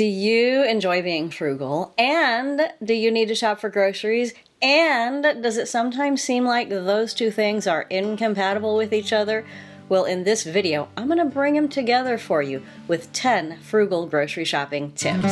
Do you enjoy being frugal? And do you need to shop for groceries? And does it sometimes seem like those two things are incompatible with each other? Well, in this video, I'm going to bring them together for you with 10 frugal grocery shopping tips.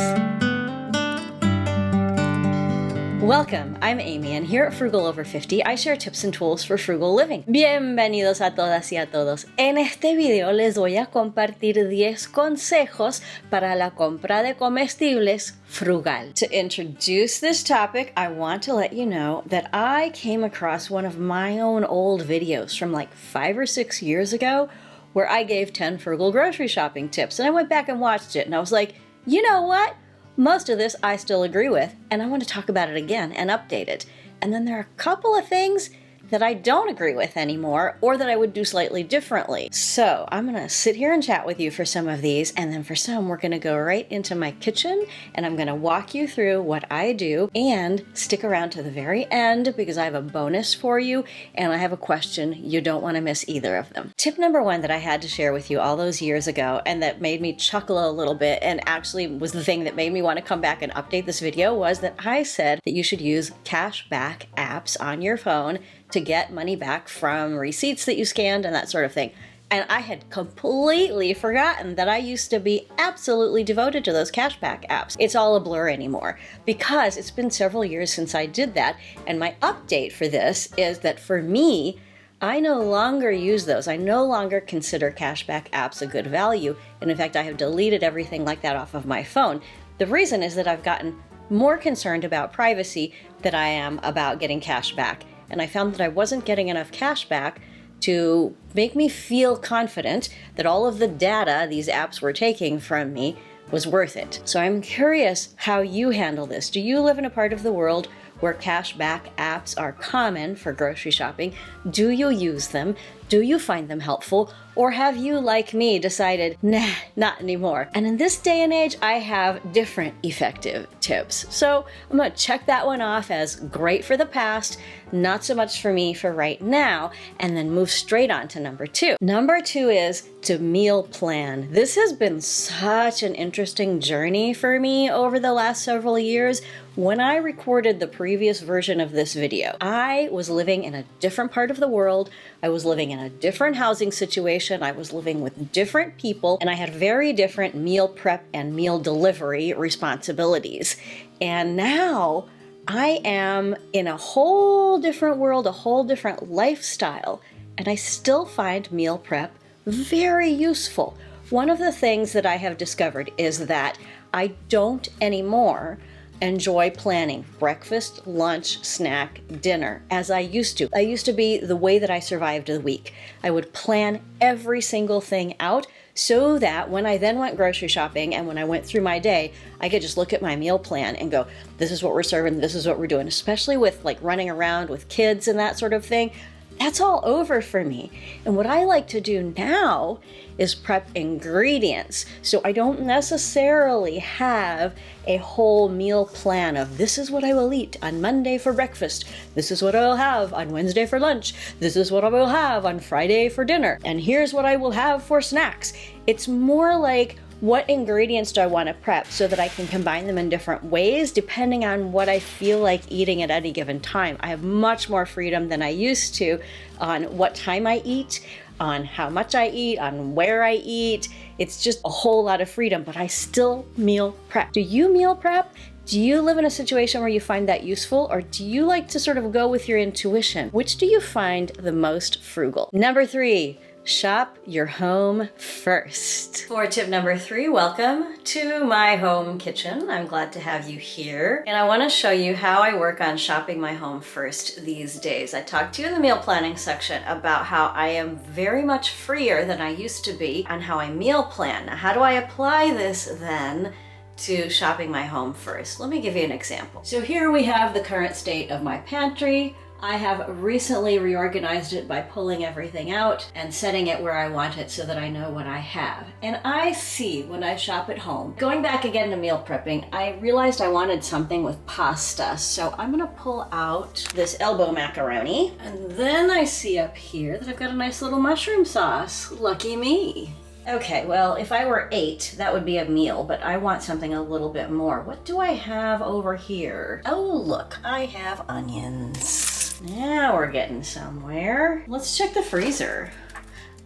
Welcome, I'm Amy, and here at Frugal Over 50, I share tips and tools for frugal living. Bienvenidos a todas y a todos. En este video les voy a compartir 10 consejos para la compra de comestibles frugal. To introduce this topic, I want to let you know that I came across one of my own old videos from like 5 or 6 years ago where I gave 10 frugal grocery shopping tips, and I went back and watched it, and I was like, you know what? Most of this I still agree with, and I want to talk about it again and update it. And then there are a couple of things that I don't agree with anymore, or that I would do slightly differently. So I'm gonna sit here and chat with you for some of these, and then for some we're gonna go right into my kitchen, and I'm gonna walk you through what I do, and stick around to the very end because I have a bonus for you, and I have a question. You don't wanna miss either of them. Tip number 1 that I had to share with you all those years ago, and that made me chuckle a little bit, and actually was the thing that made me wanna come back and update this video, was that I said that you should use cashback apps on your phone to get money back from receipts that you scanned and that sort of thing. And I had completely forgotten that I used to be absolutely devoted to those cashback apps. It's all a blur anymore because it's been several years since I did that. And my update for this is that for me, I no longer use those. I no longer consider cashback apps a good value. And in fact, I have deleted everything like that off of my phone. The reason is that I've gotten more concerned about privacy than I am about getting cash back. And I found that I wasn't getting enough cash back to make me feel confident that all of the data these apps were taking from me was worth it. So I'm curious how you handle this. Do you live in a part of the world where cashback apps are common for grocery shopping? Do you use them? Do you find them helpful? Or have you, like me, decided, nah, not anymore? And in this day and age, I have different effective tips. So I'm gonna check that one off as great for the past, not so much for me for right now, and then move straight on to number 2. Number 2 is to meal plan. This has been such an interesting journey for me over the last several years. When I recorded the previous version of this video, I was living in a different part of the world. I was living in a different housing situation. I was living with different people, and I had very different meal prep and meal delivery responsibilities. And now I am in a whole different world, a whole different lifestyle, and I still find meal prep very useful. One of the things that I have discovered is that I don't anymore enjoy planning breakfast, lunch, snack, dinner as I used to. I used to be the way that I survived the week. I would plan every single thing out so that when I then went grocery shopping and when I went through my day, I could just look at my meal plan and go, this is what we're serving, this is what we're doing, especially with like running around with kids and that sort of thing. That's all over for me. And what I like to do now is prep ingredients. So I don't necessarily have a whole meal plan of this is what I will eat on Monday for breakfast. This is what I will have on Wednesday for lunch. This is what I will have on Friday for dinner. And here's what I will have for snacks. It's more like, what ingredients do I want to prep so that I can combine them in different ways depending on what I feel like eating at any given time. I have much more freedom than I used to on what time I eat, on how much I eat, on where I eat. It's just a whole lot of freedom, but I still meal prep. Do you meal prep? Do you live in a situation where you find that useful, or do you like to sort of go with your intuition? Which do you find the most frugal? Number 3. Shop your home first. For tip number 3, welcome to my home kitchen. I'm glad to have you here. And I want to show you how I work on shopping my home first these days. I talked to you in the meal planning section about how I am very much freer than I used to be on how I meal plan. Now, how do I apply this then to shopping my home first? Let me give you an example. So here we have the current state of my pantry. I have recently reorganized it by pulling everything out and setting it where I want it so that I know what I have. And I see when I shop at home, going back again to meal prepping, I realized I wanted something with pasta. So I'm gonna pull out this elbow macaroni. And then I see up here that I've got a nice little mushroom sauce. Lucky me. Okay, well, if I were 8, that would be a meal, but I want something a little bit more. What do I have over here? Oh, look, I have onions. Now we're getting somewhere. Let's check the freezer.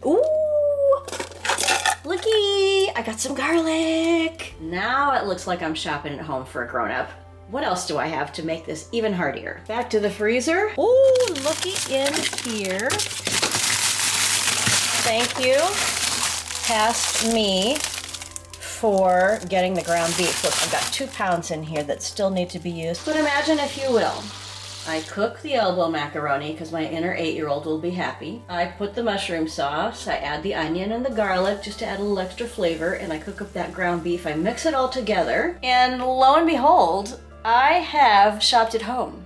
Ooh, looky, I got some garlic. Now it looks like I'm shopping at home for a grown-up. What else do I have to make this even heartier? Back to the freezer. Ooh, looky in here. Thank you, past me, for getting the ground beef. Look, I've got 2 pounds in here that still need to be used. But imagine, if you will, I cook the elbow macaroni because my inner 8-year-old will be happy. I put the mushroom sauce, I add the onion and the garlic just to add a little extra flavor, and I cook up that ground beef. I mix it all together, and lo and behold, I have shopped at home.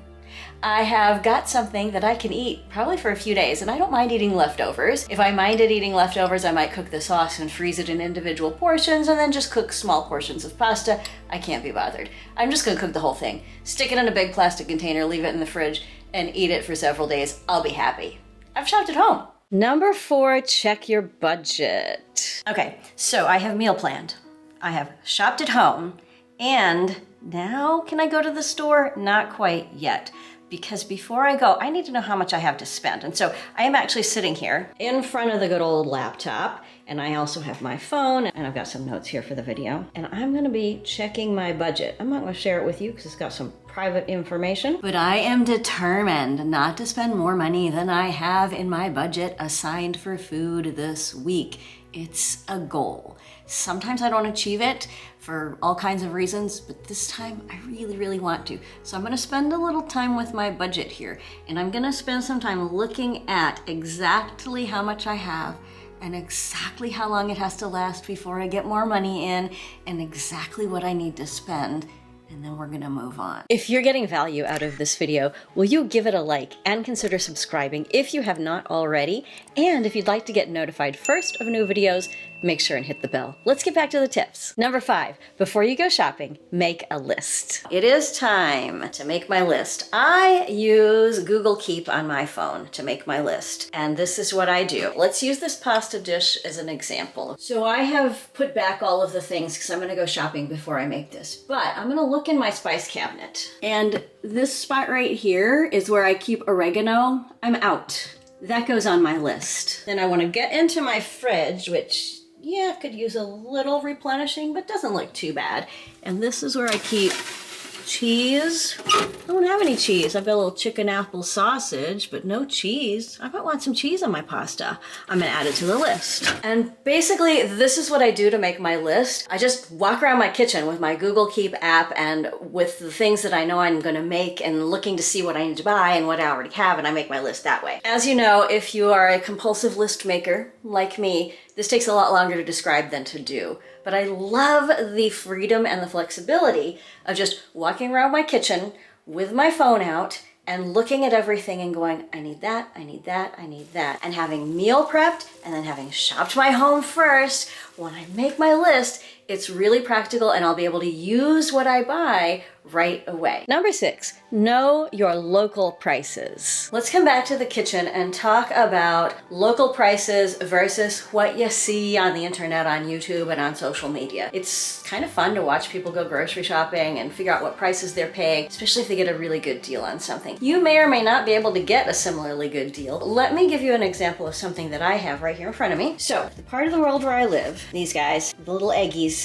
I have got something that I can eat probably for a few days, and I don't mind eating leftovers. If I minded eating leftovers, I might cook the sauce and freeze it in individual portions and then just cook small portions of pasta. I can't be bothered. I'm just gonna cook the whole thing. Stick it in a big plastic container, leave it in the fridge, and eat it for several days. I'll be happy. I've shopped at home. Number 4, check your budget. Okay, so I have meal planned. I have shopped at home, and now can I go to the store? Not quite yet. Because before I go, I need to know how much I have to spend. And so I am actually sitting here in front of the good old laptop, and I also have my phone, and I've got some notes here for the video. And I'm gonna be checking my budget. I'm not gonna share it with you because it's got some private information, but I am determined not to spend more money than I have in my budget assigned for food this week. It's a goal. Sometimes I don't achieve it for all kinds of reasons, but this time I really, really want to. So I'm gonna spend a little time with my budget here, and I'm gonna spend some time looking at exactly how much I have and exactly how long it has to last before I get more money in, and exactly what I need to spend. And then we're gonna move on. If you're getting value out of this video, will you give it a like and consider subscribing if you have not already? And if you'd like to get notified first of new videos, make sure and hit the bell. Let's get back to the tips. Number 5, before you go shopping, make a list. It is time to make my list. I use Google Keep on my phone to make my list, and this is what I do. Let's use this pasta dish as an example. So I have put back all of the things because I'm gonna go shopping before I make this, but I'm gonna look in my spice cabinet, and this spot right here is where I keep oregano. I'm out. That goes on my list. Then I want to get into my fridge, which, yeah, could use a little replenishing, but doesn't look too bad. And this is where I keep cheese. I don't have any cheese. I've got a little chicken apple sausage, but no cheese. I might want some cheese on my pasta. I'm gonna add it to the list. And basically, this is what I do to make my list. I just walk around my kitchen with my Google Keep app and with the things that I know I'm gonna make and looking to see what I need to buy and what I already have, and I make my list that way. As you know, if you are a compulsive list maker like me, this takes a lot longer to describe than to do. But I love the freedom and the flexibility of just walking around my kitchen with my phone out and looking at everything and going, I need that, I need that, I need that. And having meal prepped and then having shopped my home first, when I make my list, it's really practical and I'll be able to use what I buy right away. Number 6, know your local prices. Let's come back to the kitchen and talk about local prices versus what you see on the internet, on YouTube, and on social media. It's kind of fun to watch people go grocery shopping and figure out what prices they're paying, especially if they get a really good deal on something. You may or may not be able to get a similarly good deal. Let me give you an example of something that I have right here in front of me. So, the part of the world where I live, these guys, the little eggies,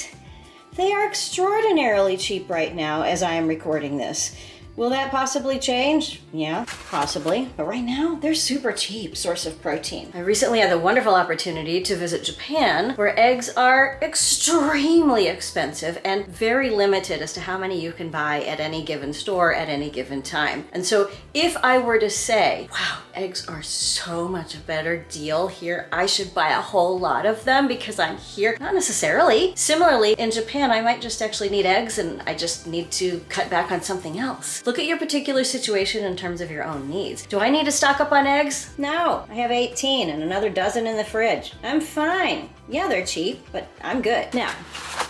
they are extraordinarily cheap right now as I am recording this. Will that possibly change? Yeah, possibly. But right now, they're super cheap source of protein. I recently had the wonderful opportunity to visit Japan, where eggs are extremely expensive and very limited as to how many you can buy at any given store at any given time. And so if I were to say, wow, eggs are so much a better deal here, I should buy a whole lot of them because I'm here, not necessarily. Similarly, in Japan, I might just actually need eggs and I just need to cut back on something else. Look at your particular situation in terms of your own needs. Do I need to stock up on eggs? No, I have 18 and another dozen in the fridge. I'm fine. Yeah, they're cheap, but I'm good. Now,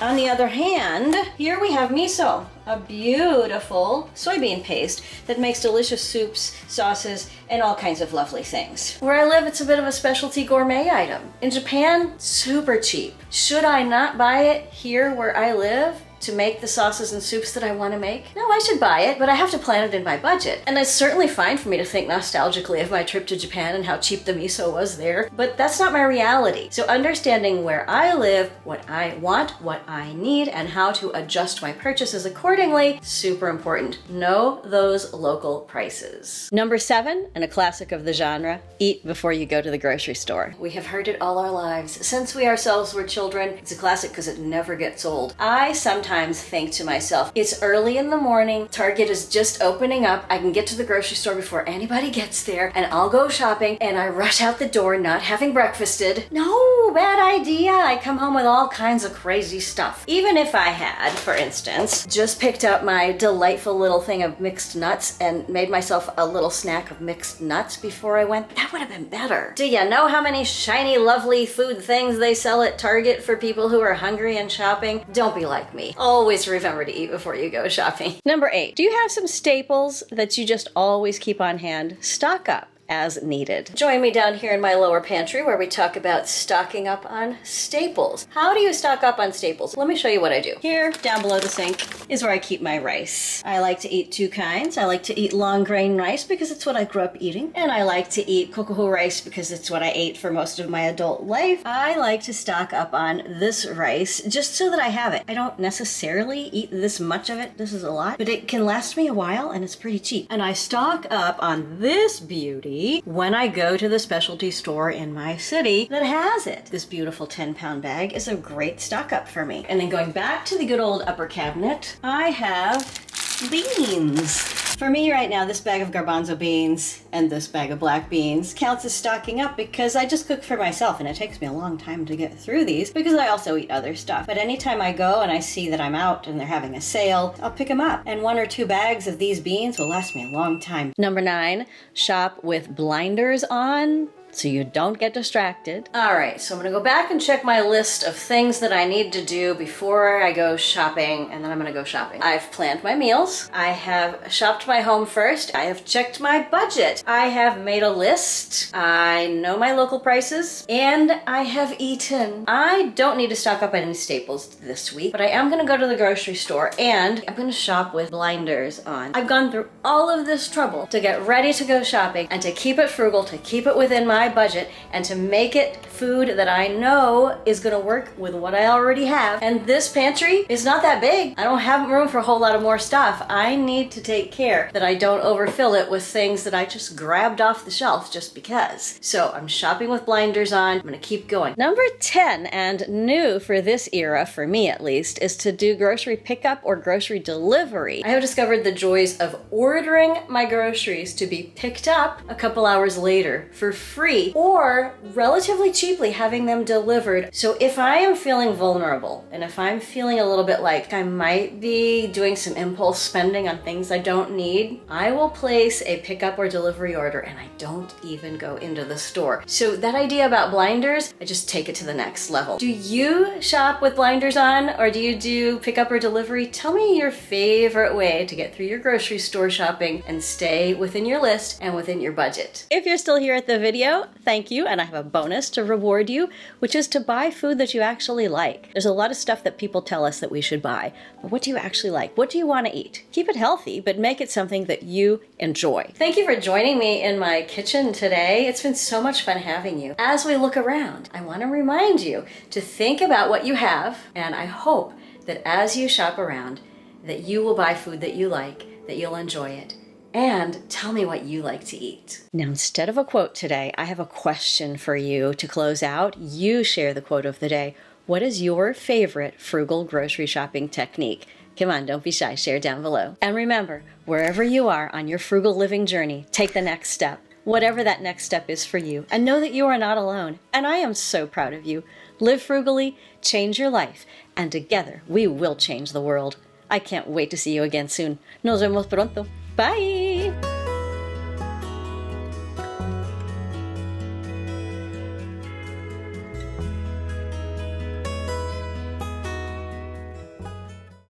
On the other hand, here we have miso, a beautiful soybean paste that makes delicious soups, sauces, and all kinds of lovely things. Where I live, it's a bit of a specialty gourmet item. In Japan, super cheap. Should I not buy it here where I live to make the sauces and soups that I want to make? No, I should buy it, but I have to plan it in my budget. And it's certainly fine for me to think nostalgically of my trip to Japan and how cheap the miso was there, but that's not my reality. So understanding where I live, what I want, what I need, and how to adjust my purchases accordingly, super important. Know those local prices. Number 7, and a classic of the genre, eat before you go to the grocery store. We have heard it all our lives. Since we ourselves were children, it's a classic because it never gets old. I sometimes think to myself, it's early in the morning, Target is just opening up, I can get to the grocery store before anybody gets there, and I'll go shopping, and I rush out the door not having breakfasted. No, bad idea. I come home with all kinds of crazy stuff. Even if I had, for instance, just picked up my delightful little thing of mixed nuts and made myself a little snack of mixed nuts before I went, that would have been better. Do you know how many shiny, lovely food things they sell at Target for people who are hungry and shopping? Don't be like me. Always remember to eat before you go shopping. Number 8, do you have some staples that you just always keep on hand? Stock up as needed. Join me down here in my lower pantry where we talk about stocking up on staples. How do you stock up on staples? Let me show you what I do. Here, down below the sink, is where I keep my rice. I like to eat 2 kinds. I like to eat long grain rice because it's what I grew up eating. And I like to eat kokoho rice because it's what I ate for most of my adult life. I like to stock up on this rice just so that I have it. I don't necessarily eat this much of it. This is a lot, but it can last me a while and it's pretty cheap. And I stock up on this beauty when I go to the specialty store in my city that has it. This beautiful 10-pound bag is a great stock up for me. And then going back to the good old upper cabinet, I have beans. For me right now, this bag of garbanzo beans and this bag of black beans counts as stocking up because I just cook for myself and it takes me a long time to get through these because I also eat other stuff. But anytime I go and I see that I'm out and they're having a sale, I'll pick them up. And 1 or 2 bags of these beans will last me a long time. Number 9, shop with blinders on so you don't get distracted. All right, so I'm gonna go back and check my list of things that I need to do before I go shopping, and then I'm gonna go shopping. I've planned my meals. I have shopped my home first. I have checked my budget. I have made a list. I know my local prices, and I have eaten. I don't need to stock up on any staples this week, but I am gonna go to the grocery store, and I'm gonna shop with blinders on. I've gone through all of this trouble to get ready to go shopping and to keep it frugal, to keep it within my budget, and to make it food that I know is gonna work with what I already have. And this pantry is not that big. I don't have room for a whole lot of more stuff. I need to take care that I don't overfill it with things that I just grabbed off the shelf just because. So I'm shopping with blinders on. I'm gonna keep going. Number 10, and new for this era, for me at least, is to do grocery pickup or grocery delivery. I have discovered the joys of ordering my groceries to be picked up a couple hours later for free, or relatively cheaply having them delivered. So if I am feeling vulnerable and if I'm feeling a little bit like I might be doing some impulse spending on things I don't need, I will place a pickup or delivery order and I don't even go into the store. So that idea about blinders, I just take it to the next level. Do you shop with blinders on, or do you do pickup or delivery? Tell me your favorite way to get through your grocery store shopping and stay within your list and within your budget. If you're still here at the video, thank you, and I have a bonus to reward you, which is to buy food that you actually like. There's a lot of stuff that people tell us that we should buy, but what do you actually like? What do you want to eat? Keep it healthy, but make it something that you enjoy. Thank you for joining me in my kitchen today. It's been so much fun having you. As we look around, I want to remind you to think about what you have, and I hope that as you shop around, that you will buy food that you like, that you'll enjoy it. And tell me what you like to eat. Now, instead of a quote today, I have a question for you to close out. You share the quote of the day. What is your favorite frugal grocery shopping technique? Come on, don't be shy. Share down below. And remember, wherever you are on your frugal living journey, take the next step, whatever that next step is for you. And know that you are not alone. And I am so proud of you. Live frugally, change your life, and together we will change the world. I can't wait to see you again soon. Nos vemos pronto. Bye!